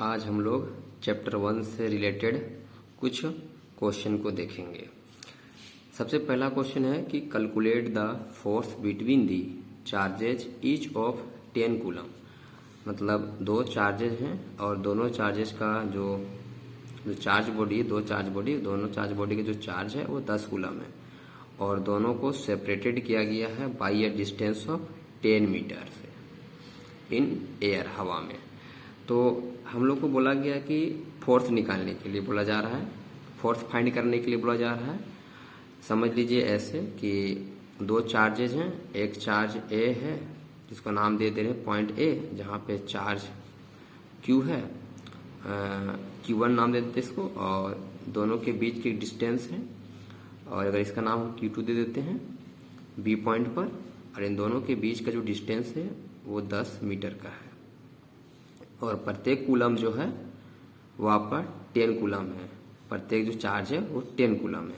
आज हम लोग चैप्टर 1 से रिलेटेड कुछ क्वेश्चन को देखेंगे। सबसे पहला क्वेश्चन है कि calculate the force between the charges each of 10 coulomb. मतलब दो चार्जेज हैं और दोनों चार्जेज का जो चार्ज बॉडी, दोनों चार्ज बॉडी के जो चार्ज है वो 10 कूलम है और दोनों को सेपरेटेड किया गया है by a distance of 10 metre से इन एयर, हवा में। तो हम लोग को बोला गया कि फोर्स निकालने के लिए बोला जा रहा है, फोर्स फाइंड करने के लिए बोला जा रहा है। समझ लीजिए ऐसे कि दो चार्जेज हैं, एक चार्ज ए है जिसको नाम दे रहे हैं पॉइंट ए, जहाँ पे चार्ज क्यू है, Q1 नाम दे देते इसको, और दोनों के बीच की डिस्टेंस है और अगर इसका नाम हम Q2 दे देते हैं बी पॉइंट पर, और इन दोनों के बीच का जो डिस्टेंस है वो 10 मीटर का है और प्रत्येक कूलम जो है वो आपका 10 कूलम है। प्रत्येक जो चार्ज है वो 10 कूलम है,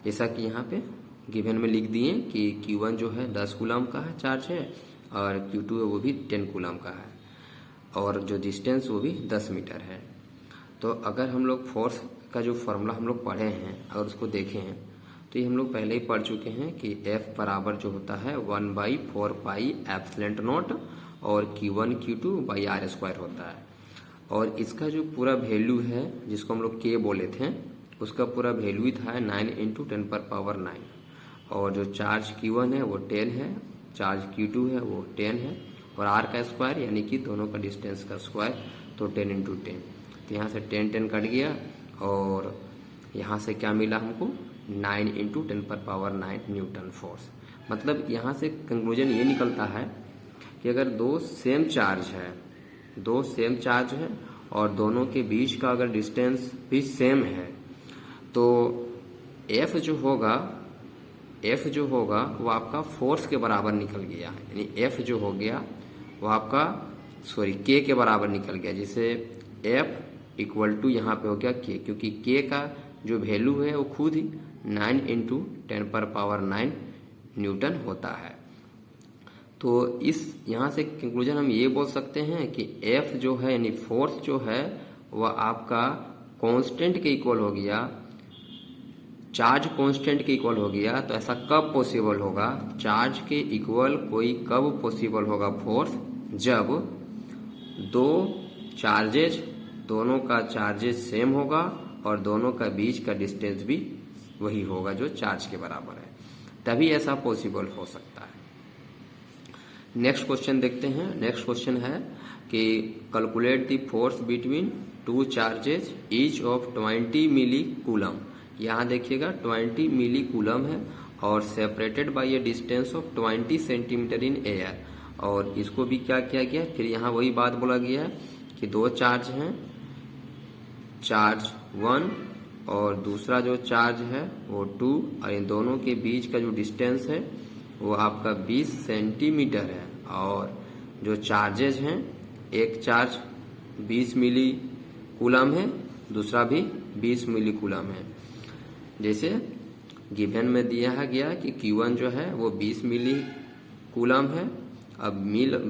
जैसा कि यहाँ पे गिवन में लिख दिए कि Q1 जो है 10 कूलम का है चार्ज है और Q2 है वो भी 10 कूलम का है और जो डिस्टेंस वो भी 10 मीटर है। तो अगर हम लोग फोर्स का जो फॉर्मूला हम लोग पढ़े हैं अगर उसको देखें तो ये हम लोग पहले ही पढ़ चुके हैं कि F बराबर जो होता है 1/4 पाई एप्सिलॉन नॉट और Q1 Q2 by are square होता है। और इसका जो पूरा वैल्यू है जिसको हम लोग K बोले थे, उसका पूरा वैल्यू ही था 9 × 10⁻⁹ और जो चार्ज Q1 है वो 10 है, चार्ज Q2 है वो 10 है और R का स्क्वायर यानी कि दोनों का डिस्टेंस का स्क्वायर, तो 10 × 10। तो यहाँ से 10 कट गया और यहाँ से क्या मिला हमको 9 × 10⁻⁹ न्यूटन फोर्स। मतलब यहाँ से कंक्लूजन ये निकलता है कि अगर दो सेम चार्ज है और दोनों के बीच का अगर डिस्टेंस भी सेम है तो F जो होगा वो आपका फोर्स के बराबर निकल गया, यानी F जो हो गया वो आपका K के बराबर निकल गया, जिसे F इक्वल टू यहाँ पे हो गया K, क्योंकि K का जो वैल्यू है वो खुद ही 9 × 10⁻⁹ न्यूटन होता है। तो इस यहाँ से कंक्लूजन हम ये बोल सकते हैं कि F जो है यानी फोर्स जो है वह आपका कांस्टेंट के इक्वल हो गया, चार्ज कांस्टेंट के इक्वल हो गया। तो ऐसा कब पॉसिबल होगा, चार्ज के इक्वल कोई कब पॉसिबल होगा फोर्स, जब दोनों का चार्जेज सेम होगा और दोनों का बीच का डिस्टेंस भी वही होगा जो चार्ज के बराबर है, तभी ऐसा पॉसिबल हो सकता है। नेक्स्ट क्वेश्चन देखते हैं। नेक्स्ट क्वेश्चन है कि calculate the force between two charges each of 20 millicoulomb. यहाँ देखिएगा 20 मिली कूलम है और separated by a distance of 20 centimetre in air. और इसको भी क्या किया गया, फिर यहाँ वही बात बोला गया है कि दो चार्ज हैं, चार्ज 1 और दूसरा जो चार्ज है वो 2, और इन दोनों के बीच का जो डिस्टेंस है वो आपका 20 सेंटीमीटर है। और जो चार्जेज हैं, एक चार्ज 20 मिली कूलम है, दूसरा भी 20 मिली कूलम है। जैसे गिवन में दिया गया कि Q1 जो है वो 20 मिली कूलम है। अब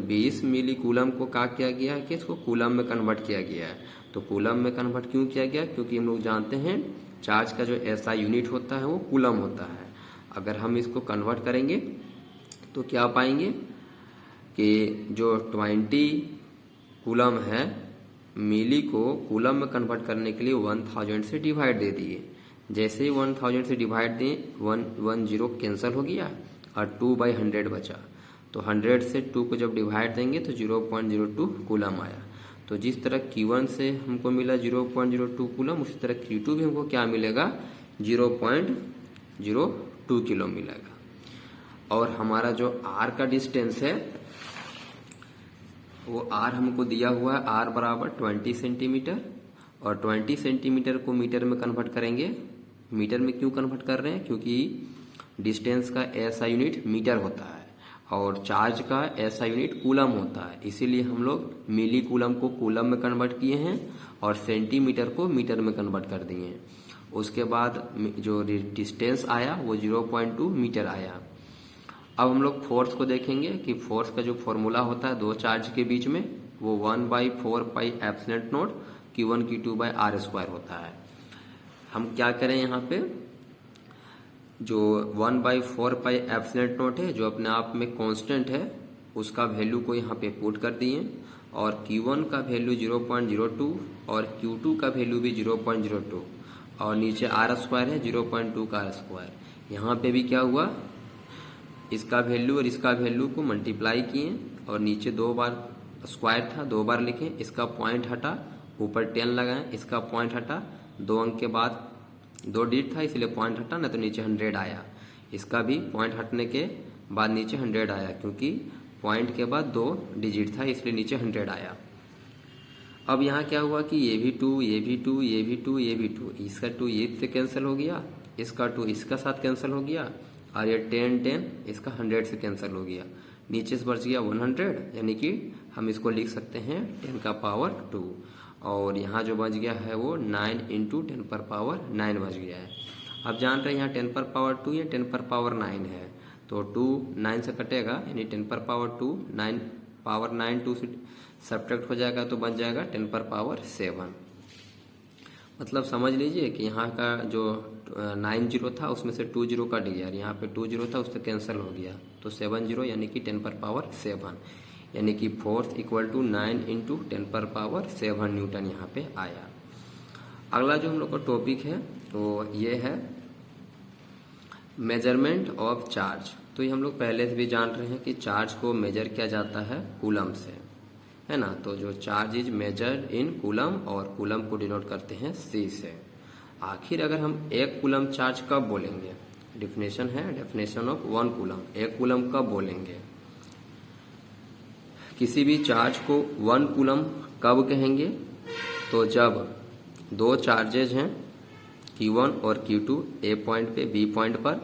20 मिली कूलम को क्या किया गया है कि इसको कूलम में कन्वर्ट किया गया है। तो कूलम में कन्वर्ट क्यों किया गया, क्योंकि हम लोग जानते हैं चार्ज का जो SI यूनिट होता है वो कूलम होता है। अगर हम इसको कन्वर्ट करेंगे तो क्या पाएंगे कि जो 20 कूलम है, मिली को कूलम में कन्वर्ट करने के लिए 1000 से डिवाइड दे दिए। जैसे ही 1000 से डिवाइड दें 110 कैंसिल हो गया और 2/100 बचा। तो 100 से 2 को जब डिवाइड देंगे तो 0.02 कूलम आया। तो जिस तरह Q1 से हमको मिला 0.02 कूलम, उसी तरह Q2 भी हमको क्या मिलेगा 0.02 किलो मिलेगा। और हमारा जो R का डिस्टेंस है वो R हमको दिया हुआ है, R बराबर 20 सेंटीमीटर, और 20 सेंटीमीटर को मीटर में कन्वर्ट करेंगे। मीटर में क्यों कन्वर्ट कर रहे हैं, क्योंकि डिस्टेंस का SI यूनिट मीटर होता है और चार्ज का SI यूनिट कूलम होता है, इसीलिए हम लोग मिली कूलम को कूलम में कन्वर्ट किए हैं और सेंटीमीटर को मीटर में कन्वर्ट कर दिए हैं। उसके बाद जो डिस्टेंस आया वो 0.2 मीटर आया। अब हम लोग फोर्स को देखेंगे कि फोर्स का जो फॉर्मूला होता है दो चार्ज के बीच में, वो 1/4πε0 Q1 Q2/r² होता है। हम क्या करें यहाँ पे, जो 1/4πε0 है जो अपने आप में कांस्टेंट है उसका वैल्यू को यहाँ पे पुट कर दिए और Q1 का वैल्यू 0.02 और Q2 का वैल्यू भी 0.02 और नीचे r² है 0.2 का r²। यहाँ पे भी क्या हुआ, इसका वैल्यू और इसका वैल्यू को मल्टीप्लाई किए और नीचे 2 बार स्क्वायर था 2 बार लिखे, इसका पॉइंट हटा ऊपर 10 लगाएं, इसका पॉइंट हटा 2 अंक के बाद 2 डिजिट था इसलिए पॉइंट हटा, ना तो नीचे 100 आया। इसका भी पॉइंट हटने के बाद नीचे 100 आया क्योंकि पॉइंट के बाद 2 डिजिट था इसलिए नीचे 100 आया। अब यहाँ क्या हुआ कि ये भी 2 ये भी 2 ये भी 2 ये भी 2, इसका 2 ये से कैंसिल हो गया, इसका 2 इसका साथ कैंसिल हो गया और ये 10 इसका 100 से कैंसिल हो गया। नीचे से बच गया 100, यानी कि हम इसको लिख सकते हैं 10 का पावर 2 और यहाँ जो बच गया है वो 9 × 10 पर पावर 9 बच गया है। अब जान रहे हैं यहाँ 10 पर पावर 2 या 10 पर पावर 9 है, तो 2 9 से कटेगा यानी 10 पर पावर 2 9 पावर 9 2 से सब्ट्रैक्ट हो जाएगा तो बन जाएगा 10 पर पावर 7। मतलब समझ लीजिए कि यहाँ का जो 9 जीरो था उसमें से 2 जीरो कट गया, यहाँ पे 2 जीरो था उससे कैंसिल हो गया तो 7 जीरो यानी कि 10 पर पावर 7, यानी कि फोर्स इक्वल टू 9 × 10 पर पावर 7 न्यूटन यहाँ पे आया। अगला जो हम लोग का टॉपिक है तो ये है मेजरमेंट ऑफ चार्ज। तो ये हम लोग पहले से भी जान रहे हैं कि चार्ज को मेजर किया जाता है कूलम से, है ना। तो जो charge is measured in coulomb और कूलम को डिनोट करते हैं C से। आखिर अगर हम 1 कूलम चार्ज कब बोलेंगे, डेफिनेशन है डेफिनेशन ऑफ 1 कूलम, 1 कूलम कब बोलेंगे, किसी भी चार्ज को 1 कूलम कब कहेंगे, तो जब 2 चार्जेज हैं Q1 और Q2 A पॉइंट पे B पॉइंट पर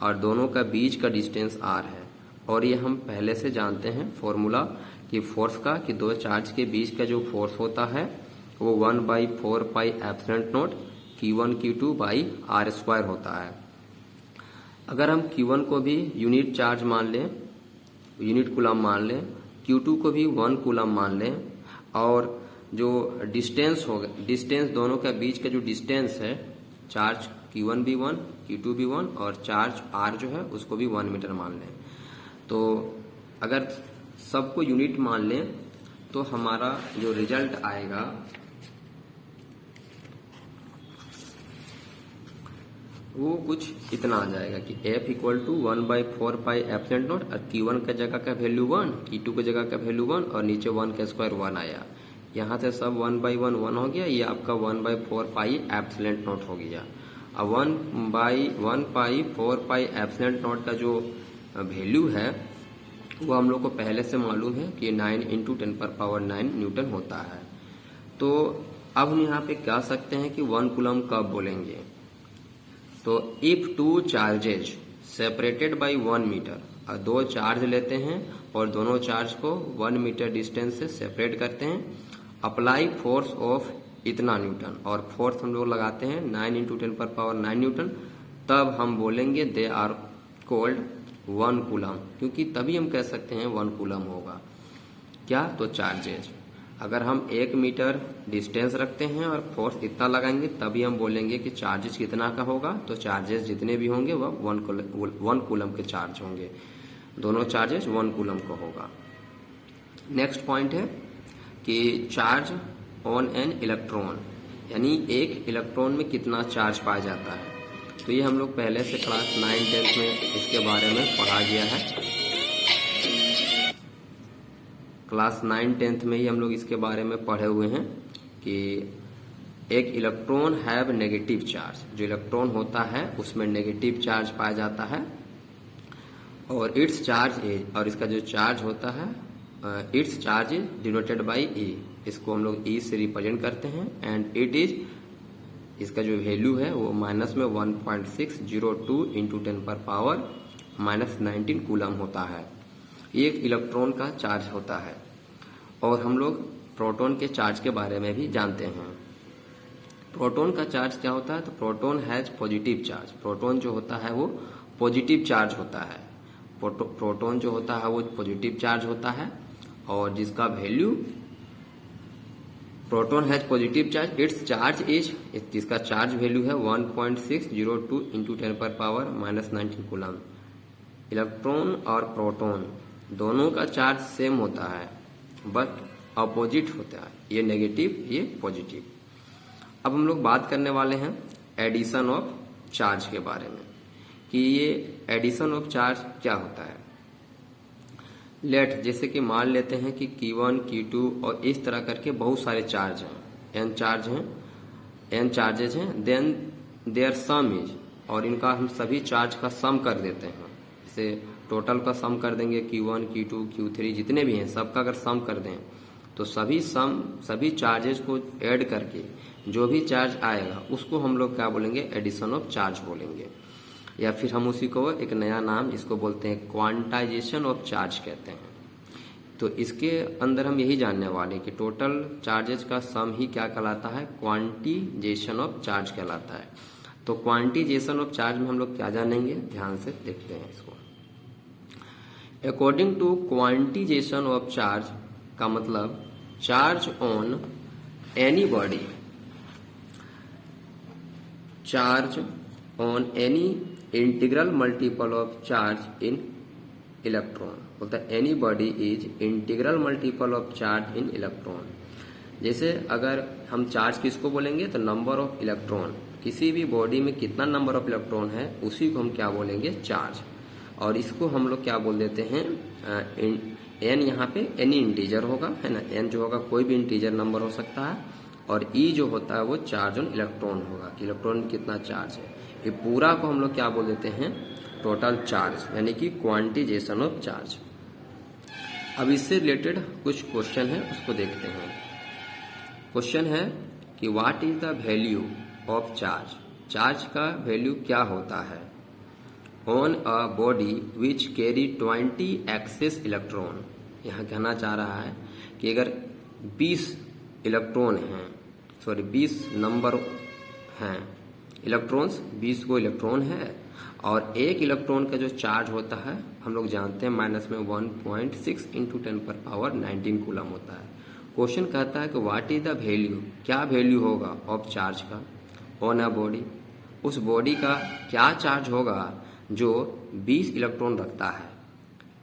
और दोनों का बीच का डिस्टेंस R है। और ये हम पहले से जानते हैं फॉर्मूला कि फोर्स का, कि 2 चार्ज के बीच का जो फोर्स होता है वो 1/4πε0 Q1 Q2/r² होता है। अगर हम Q1 को भी यूनिट चार्ज मान लें, यूनिट कूलम मान लें, Q2 को भी 1 कूलम मान लें और जो डिस्टेंस होगा, डिस्टेंस दोनों के बीच का जो डिस्टेंस है, चार्ज Q1 भी 1 Q2 भी 1 और चार्ज R जो है उसको भी 1 मीटर मान लें। तो अगर सबको यूनिट मान लें तो हमारा जो रिजल्ट आएगा वो कुछ इतना आ जाएगा कि F इक्वल टू 1/4πε0 और Q1 का जगह का वैल्यू 1, Q2 की जगह का वैल्यू 1 और नीचे 1 का स्क्वायर 1 आया। यहाँ से सब 1/1 1 हो गया, ये आपका 1/4πε0 हो गया। अब 1/1π4πε0 का जो वैल्यू है वो हम लोग को पहले से मालूम है कि 9 × 10 पर पावर 9 न्यूटन होता है। तो अब हम यहाँ पे कह सकते हैं कि 1 कूलम कब बोलेंगे, तो if 2 charges separated by 1 metre, 2 charge लेते हैं और दोनों चार्ज को 1 मीटर डिस्टेंस से सेपरेट करते हैं, अप्लाई फोर्स ऑफ इतना न्यूटन और फोर्स हम लोग लगाते हैं 9 × 10 पर पावर 9 न्यूटन, तब हम बोलेंगे दे आर कोल्ड 1 कूलम, क्योंकि तभी हम कह सकते हैं 1 कूलम होगा। क्या, तो चार्जेज अगर हम 1 मीटर डिस्टेंस रखते हैं और फोर्स इतना लगाएंगे तभी हम बोलेंगे कि चार्जेस कितना का होगा, तो चार्जेस जितने भी होंगे वह 1 कूलम के चार्ज होंगे, दोनों चार्जेस 1 कूलम को होगा। नेक्स्ट पॉइंट है कि चार्ज ऑन एन इलेक्ट्रॉन, यानी एक इलेक्ट्रॉन में कितना चार्ज पाया जाता है। तो ये हम लोग पहले से क्लास 9-10 में इसके बारे में पढ़ा गया है, क्लास 9-10 में ही हम लोग इसके बारे में पढ़े हुए हैं कि एक इलेक्ट्रॉन हैव नेगेटिव चार्ज, जो इलेक्ट्रॉन होता है उसमें नेगेटिव चार्ज पाया जाता है और इट्स चार्ज इज, और इसका जो चार्ज होता है it's charge is denoted by e, इसको हम लोग ई से रिप्रेजेंट करते हैं एंड इट इज, इसका जो वैल्यू है वो माइनस में 1.602 × 10 पर पावर -19 कूलम होता है। एक इलेक्ट्रॉन का चार्ज होता है। और हम लोग प्रोटॉन के चार्ज के बारे में भी जानते हैं। प्रोटॉन का चार्ज क्या होता है, तो proton has positive charge, proton जो होता है वो पॉजिटिव चार्ज होता है, प्रोटॉन जो होता है वो पॉजिटिव चार्ज होता है और जिसका value proton has positive charge, it's charge is, जिसका चार्ज वैल्यू है 1.602 इंटू 10 पर पावर -19 कूलम। इलेक्ट्रॉन और प्रोटॉन दोनों का चार्ज सेम होता है बट अपोजिट होता है, ये नेगेटिव ये पॉजिटिव। अब हम लोग बात करने वाले हैं एडिशन ऑफ चार्ज के बारे में कि ये एडिशन ऑफ चार्ज क्या होता है। लेट जैसे कि मान लेते हैं कि Q1 Q2 और इस तरह करके बहुत सारे चार्ज हैं, n चार्ज हैं, n चार्जेज हैं, देन देयर सम इज, और इनका हम सभी चार्ज का सम कर देते हैं। जैसे टोटल का सम कर देंगे Q1 Q2 Q3 जितने भी हैं सबका अगर सम कर दें तो सभी चार्जेस को ऐड करके जो भी चार्ज आएगा उसको हम लोग क्या बोलेंगे, एडिशन ऑफ चार्ज बोलेंगे, या फिर हम उसी को एक नया नाम इसको बोलते हैं क्वांटाइजेशन ऑफ चार्ज कहते हैं। तो इसके अंदर हम यही जानने वाले कि टोटल चार्जेस का सम ही क्या कहलाता है, क्वांटिजेशन ऑफ चार्ज कहलाता है। तो क्वांटिजेशन ऑफ चार्ज में हम लोग क्या जानेंगे, ध्यान से देखते हैं इसको। According to quantization of charge का मतलब charge on any body, charge on any integral multiple of charge in electron, बोलता है any body is integral multiple of charge in electron. जैसे अगर हम चार्ज किसको बोलेंगे तो नंबर ऑफ इलेक्ट्रॉन, किसी भी बॉडी में कितना नंबर ऑफ इलेक्ट्रॉन है उसी को हम क्या बोलेंगे, चार्ज। और इसको हम लोग क्या बोल देते हैं, एन, यहाँ पे एनी इंटीजर होगा, है ना, एन जो होगा कोई भी इंटीजर नंबर हो सकता है, और ई जो होता है वो चार्ज ऑन इलेक्ट्रॉन होगा कि इलेक्ट्रॉन में कितना चार्ज है। ये पूरा को हम लोग क्या बोल देते हैं, टोटल चार्ज, यानी कि क्वांटिजेशन ऑफ चार्ज। अब इससे रिलेटेड कुछ क्वेश्चन है उसको देखते हैं। क्वेश्चन है कि what is the value of charge, charge का वैल्यू क्या होता है on a body which carry 20 excess electron. यहाँ कहना चाह रहा है कि अगर 20 इलेक्ट्रॉन हैं, 20 नंबर हैं इलेक्ट्रॉन्स, 20 को इलेक्ट्रॉन है, और एक इलेक्ट्रॉन का जो चार्ज होता है हम लोग जानते हैं माइनस में 1.6 इंटू 10 पर पावर 19 कूलम होता है। क्वेश्चन कहता है कि व्हाट इज द वैल्यू, क्या वैल्यू होगा ऑफ चार्ज का ऑन अ बॉडी, उस बॉडी का क्या चार्ज होगा जो 20 इलेक्ट्रॉन रखता है,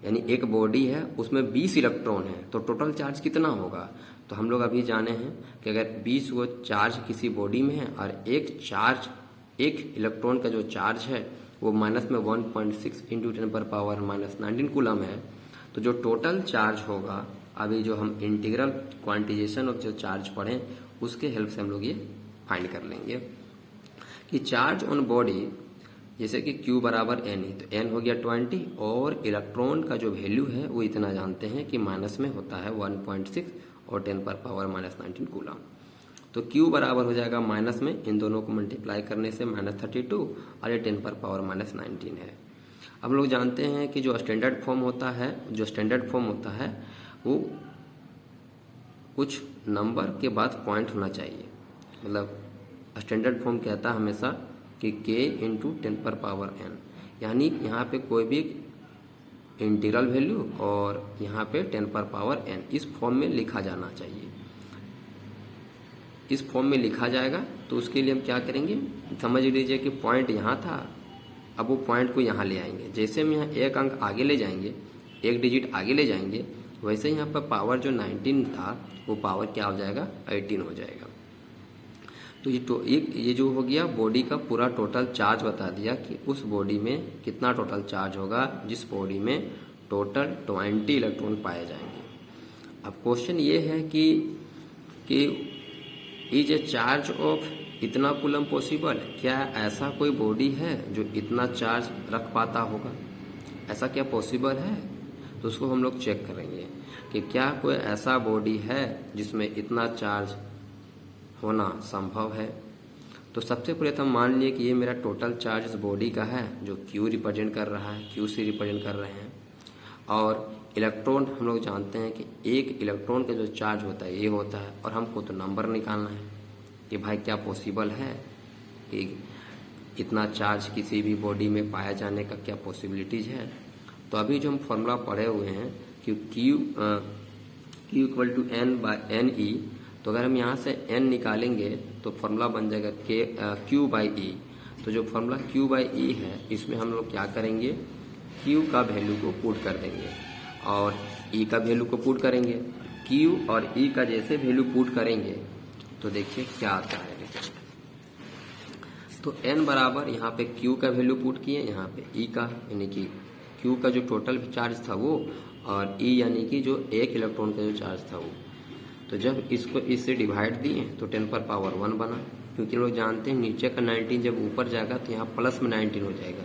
यानी एक बॉडी है उसमें 20 इलेक्ट्रॉन है तो टोटल चार्ज कितना होगा। तो हम लोग अभी जाने हैं कि अगर 20 वो चार्ज किसी बॉडी में है और एक इलेक्ट्रॉन का जो चार्ज है वो माइनस में 1.6 इंटू 10 पर पावर -19 कूलम है, तो जो टोटल चार्ज होगा, अभी जो हम इंटीग्रल क्वांटिजेशन ऑफ जो चार्ज पढ़ें उसके हेल्प से हम लोग ये फाइंड कर लेंगे कि चार्ज ऑन बॉडी, जैसे कि Q बराबर N है तो N हो गया 20, और इलेक्ट्रॉन का जो वैल्यू है वो इतना जानते हैं कि माइनस में होता है 1.6 और 10 पर पावर -19 कूलम। तो Q बराबर हो जाएगा माइनस में इन दोनों को मल्टीप्लाई करने से -32, और ये 10 पर पावर -19 है। अब लोग जानते हैं कि जो स्टैंडर्ड फॉर्म होता है वो कुछ नंबर के बाद पॉइंट होना चाहिए, मतलब स्टैंडर्ड फॉर्म कहता है हमेशा कि K इंटू 10 पर पावर n, यानी यहाँ पे कोई भी इंटीग्रल वैल्यू और यहाँ पे 10 पर पावर n इस फॉर्म में लिखा जाना चाहिए। इस फॉर्म में लिखा जाएगा तो उसके लिए हम क्या करेंगे, समझ लीजिए कि पॉइंट यहाँ था, अब वो पॉइंट को यहाँ ले आएंगे। जैसे हम यहाँ एक अंक आगे ले जाएंगे, एक डिजिट आगे ले जाएंगे, वैसे यहाँ पर पावर जो 19 था वो पावर क्या हो जाएगा, 18 हो जाएगा। तो ये जो हो गया बॉडी का पूरा टोटल चार्ज बता दिया कि उस बॉडी में कितना टोटल चार्ज होगा जिस बॉडी में टोटल 20 इलेक्ट्रॉन पाए जाएंगे। अब क्वेश्चन ये है कि इज ए चार्ज ऑफ इतना कूलम पॉसिबल, क्या ऐसा कोई बॉडी है जो इतना चार्ज रख पाता होगा, ऐसा क्या पॉसिबल है। तो उसको हम लोग चेक करेंगे कि क्या कोई ऐसा बॉडी है जिसमें इतना चार्ज होना संभव है। तो सबसे पहले तो हम मान लिए कि ये मेरा टोटल चार्ज इस बॉडी का है जो Q रिप्रेजेंट कर रहा है, Q से रिप्रेजेंट कर रहे हैं, और इलेक्ट्रॉन हम लोग जानते हैं कि एक इलेक्ट्रॉन का जो चार्ज होता है ये होता है, और हमको तो नंबर निकालना है कि भाई क्या पॉसिबल है कि इतना चार्ज किसी भी बॉडी में पाया जाने का क्या पॉसिबिलिटीज है। तो अभी जो हम फॉर्मूला पढ़े हुए हैं कि Q equal to N by NE, तो अगर हम यहाँ से n निकालेंगे तो फॉर्मूला बन जाएगा Q/E। तो जो फॉर्मूला Q/E है इसमें हम लोग क्या करेंगे, Q का वैल्यू को पुट कर देंगे और E का वैल्यू को पुट करेंगे। Q और E का जैसे वैल्यू पुट करेंगे तो देखिए क्या आता है रिजल्ट। तो n बराबर यहाँ पे Q का वैल्यू पुट किए, यहाँ पे E का, यानी कि Q का जो टोटल चार्ज था वो, और E यानी कि जो एक इलेक्ट्रॉन का जो चार्ज था वो। तो जब इसको इससे डिवाइड दिए तो 10⁻1 बना, क्योंकि लोग जानते हैं नीचे का 19 जब ऊपर जाएगा तो यहाँ प्लस में 19 हो जाएगा।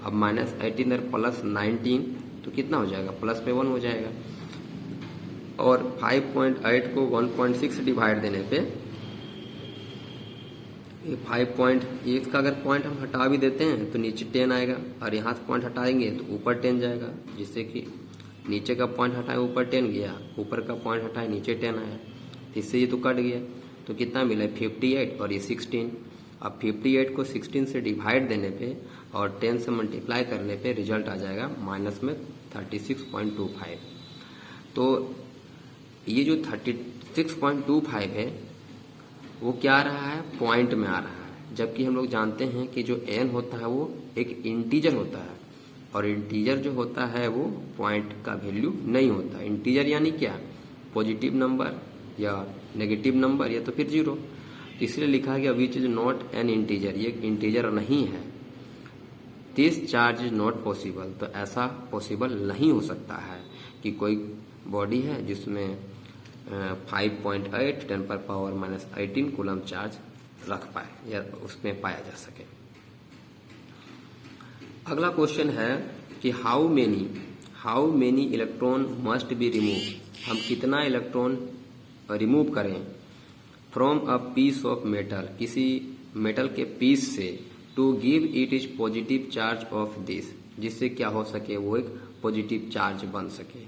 अब -18 और +19 तो कितना हो जाएगा, प्लस में 1 हो जाएगा। और 5.8 को 1.6 डिवाइड देने पे 5.8 का अगर पॉइंट हम हटा भी देते हैं तो नीचे 10 आएगा, और यहाँ से पॉइंट हटाएंगे तो ऊपर 10 जाएगा, जिससे कि नीचे का पॉइंट हटाए ऊपर 10 गया, ऊपर का पॉइंट हटाए नीचे 10 आया। इससे ये तो कट गया, तो कितना मिला 58 और ये 16। अब 58 को 16 से डिवाइड देने पे और 10 से मल्टीप्लाई करने पे रिजल्ट आ जाएगा माइनस में 36.25। तो ये जो 36.25 है वो क्या आ रहा है, पॉइंट में आ रहा है, जबकि हम लोग जानते हैं कि जो n होता है वो एक इंटीजर होता है, और इंटीजर जो होता है वो पॉइंट का वैल्यू नहीं होता। इंटीजर यानी क्या, पॉजिटिव नंबर या नेगेटिव नंबर या तो फिर जीरो। इसलिए लिखा गया which is not an integer, ये इंटीजर नहीं है। This charge is not possible, तो ऐसा पॉसिबल नहीं हो सकता है कि कोई बॉडी है जिसमें 5.8 10⁻−18 कूलम चार्ज रख पाए या उसमें पाया जा सके। अगला क्वेश्चन है कि how many electron must be remove, हम कितना इलेक्ट्रॉन रिमूव करें from a piece of metal, किसी मेटल के पीस से, to give it is positive charge of this, जिससे क्या हो सके वो एक पॉजिटिव चार्ज बन सके।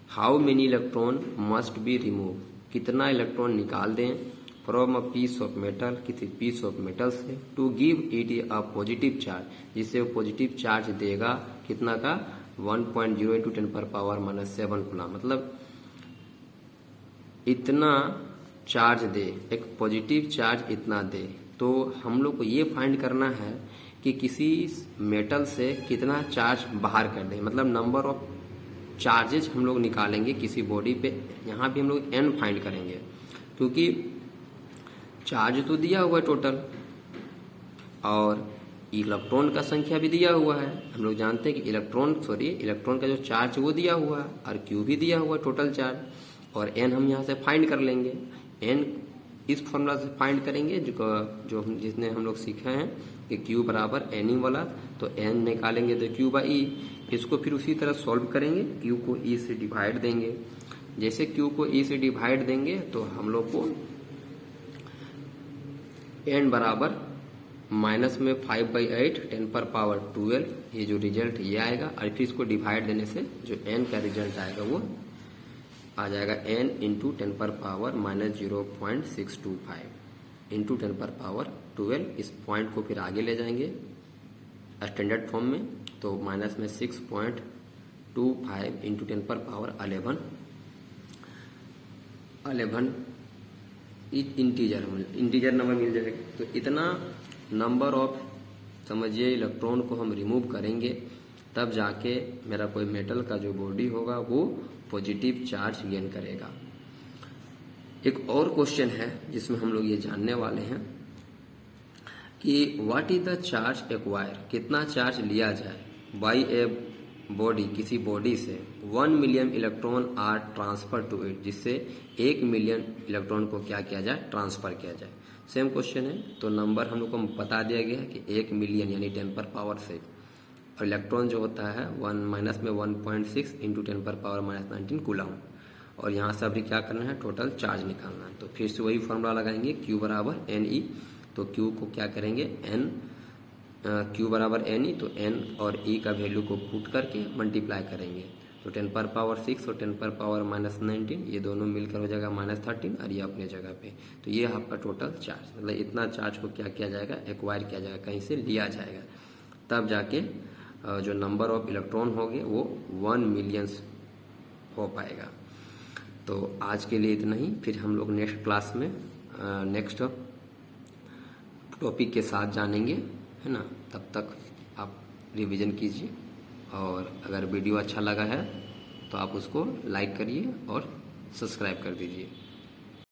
How many electron must be remove, कितना इलेक्ट्रॉन निकाल दें from a piece of metal, किसी पीस ऑफ मेटल से, to give it a positive charge, जिससे वो पॉजिटिव चार्ज देगा कितना का 1.0 × 10⁻−7 कूलम, मतलब इतना चार्ज दे, एक पॉजिटिव चार्ज इतना दे। तो हम लोग को ये फाइंड करना है कि किसी मेटल से कितना चार्ज बाहर कर दे, मतलब नंबर ऑफ चार्जेस हम लोग निकालेंगे किसी बॉडी पे। यहाँ भी हम लोग n फाइंड करेंगे, क्योंकि चार्ज तो दिया हुआ है टोटल और इलेक्ट्रॉन का संख्या भी दिया हुआ है। हम लोग जानते हैं कि इलेक्ट्रॉन का जो चार्ज वो दिया हुआ है और Q भी दिया हुआ है टोटल चार्ज, और n हम यहाँ से फाइंड कर लेंगे। n इस फॉर्मूला से फाइंड करेंगे जिसने हम लोग सीखा है कि Q बराबर NE वाला, तो n निकालेंगे तो Q/E। इसको फिर उसी तरह सॉल्व करेंगे, Q को E से डिवाइड देंगे। जैसे Q को E से डिवाइड देंगे तो हम लोग को n बराबर माइनस में 5/8 10⁻12, ये जो रिजल्ट ये आएगा, और फिर इसको डिवाइड देने से जो n का रिजल्ट आएगा वो आ जाएगा n × 10⁻−0.625 × 10⁻12। इस पॉइंट को फिर आगे ले जाएंगे स्टैंडर्ड फॉर्म में, तो माइनस में 6.25 × 10⁻11 इंटीजर नंबर मिल जाएगा। तो इतना नंबर ऑफ समझिए इलेक्ट्रॉन को हम रिमूव करेंगे, तब जाके मेरा कोई मेटल का जो बॉडी होगा वो पॉजिटिव चार्ज गेन करेगा। एक और क्वेश्चन है जिसमें हम लोग ये जानने वाले हैं कि what is the charge acquire, कितना चार्ज लिया जाए बाय ए बॉडी, किसी बॉडी से 1 million electron are transfer to it, जिससे 1 मिलियन इलेक्ट्रॉन को क्या किया जाए, ट्रांसफर किया जाए। सेम क्वेश्चन है, तो नंबर हम लोग को बता दिया गया है कि 1 मिलियन यानी 10⁻6, और इलेक्ट्रॉन जो होता है 1 में 1.6 × 10⁻−19 कूलम, और यहाँ से अभी क्या करना है, टोटल चार्ज निकालना है। तो फिर से वही फॉर्मूला लगाएंगे, Q बराबर NE, तो Q को क्या करेंगे Q बराबर NE, तो N और E का वैल्यू को पुट करके मल्टीप्लाई करेंगे, तो 10⁻6 और 10⁻−19 ये दोनों मिलकर हो जाएगा -13, और ये अपने जगह पे। तो ये आपका टोटल चार्ज, मतलब इतना चार्ज को क्या किया जाएगा, एक्वायर किया जाएगा, कहीं से लिया जाएगा, तब जाके जो नंबर ऑफ इलेक्ट्रॉन होंगे वो 1 मिलियन हो पाएगा। तो आज के लिए इतना ही, फिर हम लोग नेक्स्ट क्लास में नेक्स्ट टॉपिक के साथ जानेंगे, है ना। तब तक आप रिवीजन कीजिए, और अगर वीडियो अच्छा लगा है तो आप उसको लाइक करिए और सब्सक्राइब कर दीजिए।